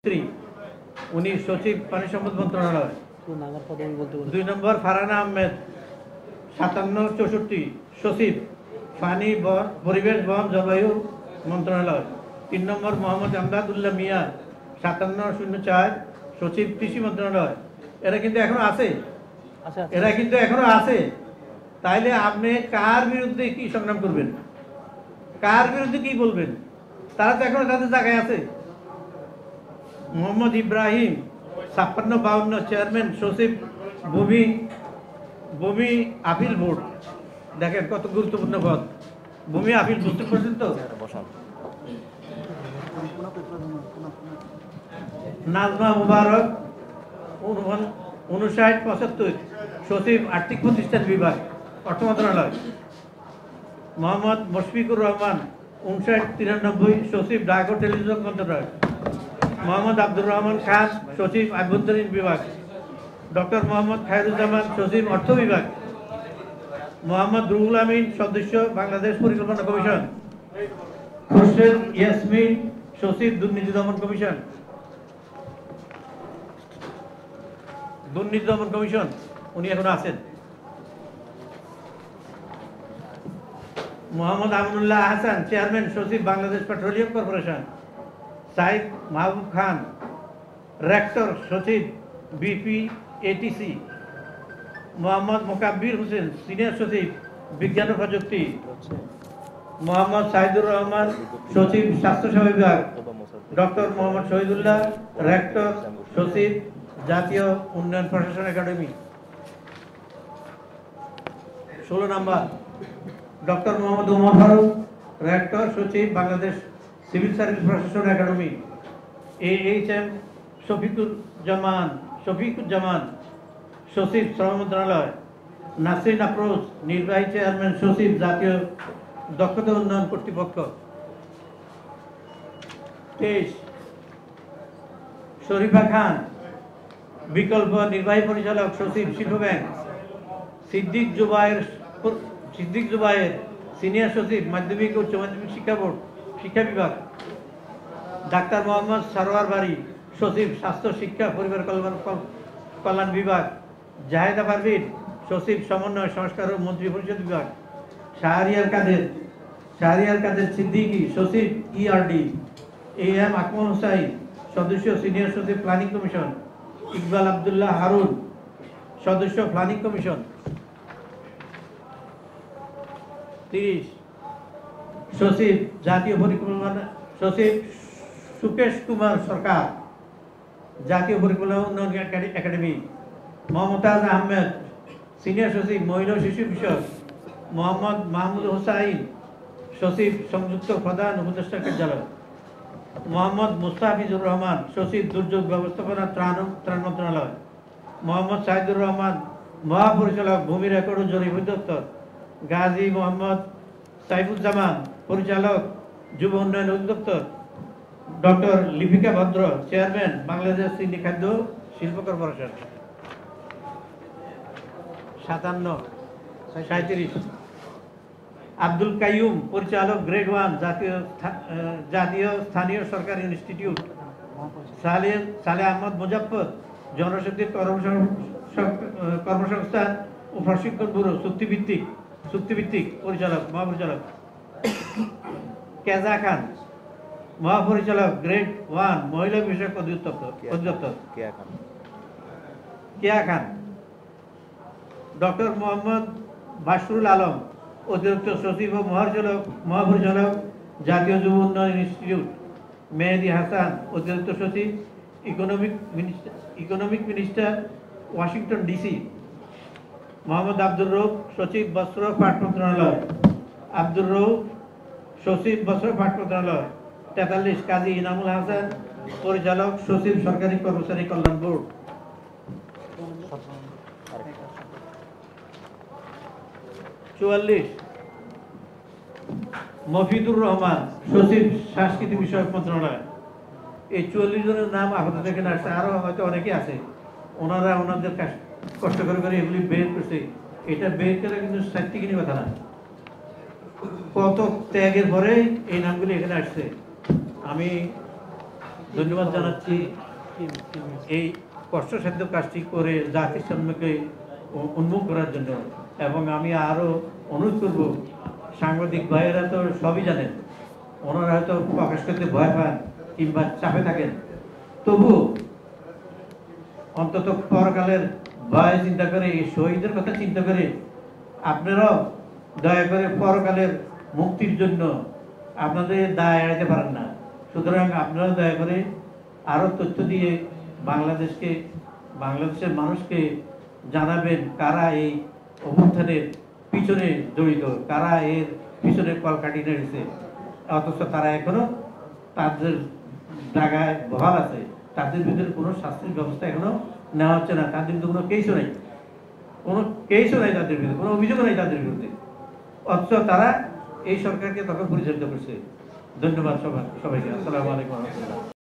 স্ত্রী, উনি সচিব পানি সম্পদ মন্ত্রণালয়। 2 নম্বর ফারহানা আহমেদ 5764 সচিব পানি পরিবেশ বন জলবায়ু মন্ত্রণালয়। 3 নম্বর মোহাম্মদ আমদাদুল্লাহ মিয়া 5704 সচিব কৃষি মন্ত্রণালয়। এরা কিন্তু এখনো আছে। তাইলে আপনি কার বিরুদ্ধে কি সংগ্রাম করবেন, কার বিরুদ্ধে কি বলবেন? তারা তো এখনো তাদের জায়গায় আছে। মোহাম্মদ ইব্রাহিম 5652 চেয়ারম্যান সচিব ভূমি আপিল বোর্ড। দেখেন কত গুরুত্বপূর্ণ পদ, ভূমি আপিল। বুঝতে পারছেন তো? নাজমা মুবারক 5975 সচিব আর্থিক প্রতিষ্ঠান বিভাগ, অর্থ মন্ত্রণালয়। মোহাম্মদ মুশফিকুর রহমান 5993 সচিব ডাক ও টেলিযোগাযোগ মন্ত্রণালয়। মোহাম্মদ আব্দুর রহমান খান সচিব আভ্যন্তরীণ বিভাগ। ডক্টর মোহাম্মদ খায়রুজ্জামান সচিব অর্থ বিভাগ। মোহাম্মদ রুহুল আমিন সদস্য বাংলাদেশ পরিকল্পনা কমিশন। খোরশেদ ইয়াসমিন সচিব দুর্নীতি দমন কমিশন। উনি এখন আছেন। মোহাম্মদ আমিনুল্লাহ আহসান চেয়ারম্যান সচিব বাংলাদেশ পেট্রোলিয়াম কর্পোরেশন। সাইদ মাহবুব খান রেক্টর সচিব বিপিএটিসি। মোহাম্মদ মোকাব্বির হোসেন সিনিয়র সচিব বিজ্ঞান ও প্রযুক্তি। মোহাম্মদ সাইদুর রহমান সচিব স্বাস্থ্যসেবা বিভাগ। ডক্টর মোহাম্মদ শহীদুল্লাহ রেক্টর সচিব জাতীয় উন্নয়ন প্রশাসন একাডেমি। 16 নম্বর ডক্টর মোহাম্মদ উমর ফারুক রেক্টর সচিব বাংলাদেশ সিভিল সার্ভিস প্রশাসন একাডেমি। AHM শফিকুজ্জামান সচিব শ্রম মন্ত্রণালয়। নাসরিন আফরোজ নির্বাহী চেয়ারম্যান সচিব জাতীয় দক্ষতা উন্নয়ন কর্তৃপক্ষ। 23 শরীফা খান বিকল্প নির্বাহী পরিচালক সচিব শিল্প ব্যাংক। সিদ্দিক জুবায়ের সিনিয়র সচিব মাধ্যমিক ও উচ্চ মাধ্যমিক শিক্ষা বোর্ড শিক্ষা বিভাগ। ডাক্তার মোহাম্মদ সারোয়ার বাড়ি সচিব স্বাস্থ্য শিক্ষা পরিবার কল্যাণ বিভাগ। জাহেদা পারভিন সচিব সমন্বয় সংস্কার ও মন্ত্রী পরিষদ বিভাগ। শাহরিয়ার কাদের সিদ্দিকী সচিব ERD। AM আকমল হোসাইন সদস্য সিনিয়র সচিব প্ল্যানিং কমিশন। ইকবাল আবদুল্লাহ হারুন সদস্য প্ল্যানিং কমিশন। 30 সচিব জাতীয় পরিকল্পনা সচিব সুকেশ কুমার সরকার জাতীয় পরিকল্পনা উন্নয়ন একাডেমি। মমতাজ আহমেদ সিনিয়র সচিব মহিলা ও শিশু বিষয়ক। মোহাম্মদ মাহমুদ হোসাইন সচিব সংযুক্ত প্রধান উপদেষ্টা কার্যালয়। মোহাম্মদ মুস্তাফিজুর রহমান সচিব দুর্যোগ ব্যবস্থাপনা ত্রাণ মন্ত্রণালয়। মোহাম্মদ সাইদুর রহমান মহাপরিচালক ভূমি রেকর্ড ও জরিপ অধিদপ্তর। গাজী মোহাম্মদ সাইফুজ্জামান পরিচালক যুব উন্নয়ন অধিদপ্তর। ডক্টর লিপিকা ভদ্র চেয়ারম্যান বাংলাদেশ চিনি খাদ্য শিল্প কর্পোরেশন। 37 আব্দুল কাইয়ুম পরিচালক গ্রেড 1 জাতীয় স্থানীয় সরকার ইনস্টিটিউট। সালেহ আহমদ মুজাফফর জনশক্তি কর্মসংস্থান ও প্রশিক্ষণ ব্যুরো চুক্তিভিত্তিক মহাপরিচালক। কেজা খান মহাপরিচালক গ্রেড 1 মহিলা বিষয়ক অধিদপ্তর। কেয়া খান। ডক্টর মোহাম্মদ বাশরুল আলম অতিরিক্ত সচিব ও মহাপরিচালক জাতীয় যুব উন্নয়ন ইনস্টিটিউট। মেহেদি হাসান অতিরিক্ত সচিব economic minister Washington DC। Mohammad Abdur Rauf সচিব বস্ত্র পাট মন্ত্রণালয়। আব্দুর রউফ সচিব বস্ত্র পাট মন্ত্রণালয়। 43 কাজী ইনামুল হাসান পরিচালক সচিব সরকারি কর্মচারী কল্যাণ বোর্ড। 44 মফিদুর রহমান সচিব সংস্কৃতি বিষয়ক মন্ত্রণালয়। এই 44 জনের নাম আপাতত এখানে আসছে, আরো হয়তো অনেকে আছে। ওনারা ওনাদের কষ্ট করে এগুলি বের করছে। এটা বের করে কিন্তু সাহিত্যিক কথা না, কত ত্যাগের পরে এই নামগুলি এখানে আসছে। আমি ধন্যবাদ জানাচ্ছি এই কষ্টসাধ্য কাজটি করে জাতির সম্মুখে উন্মুখ করার জন্য। এবং আমি আরও অনুরোধ করব, সাংবাদিক ভাইয়েরা তো সবই জানেন, ওনারা হয়তো প্রকাশ করতে ভয় পান কিংবা চাপে থাকেন, তবু অন্তত পরকালের ভয় চিন্তা করে, এই শহীদের কথা চিন্তা করে আপনারাও দয়া করে পরকালের মুক্তির জন্য আপনাদের দায় এড়াতে পারেন না। সুতরাং আপনারা দয়া করে আরও তথ্য দিয়ে বাংলাদেশের মানুষকে জানাবেন কারা এই অভ্যুত্থানের পিছনে জড়িত, কারা এর পিছনে কলকাঠি নেড়েছে, অথচ তারা এখনো তাদের জায়গায় বহাল আছে, তাদের ভিতরে কোনো শাস্তির ব্যবস্থা এখনো নেওয়া হচ্ছে না, তাদের বিরুদ্ধে কোনো কেসও নেই, কোনো কেসও নাই তাদের বিরুদ্ধে, কোনো অভিযোগও নেই তাদের বিরুদ্ধে, অথচ তারা এই সরকারকে তখন পরিচালিত করছে। ধন্যবাদ সবাইকে। আসসালামু আলাইকুম রহমতুল্লাহ।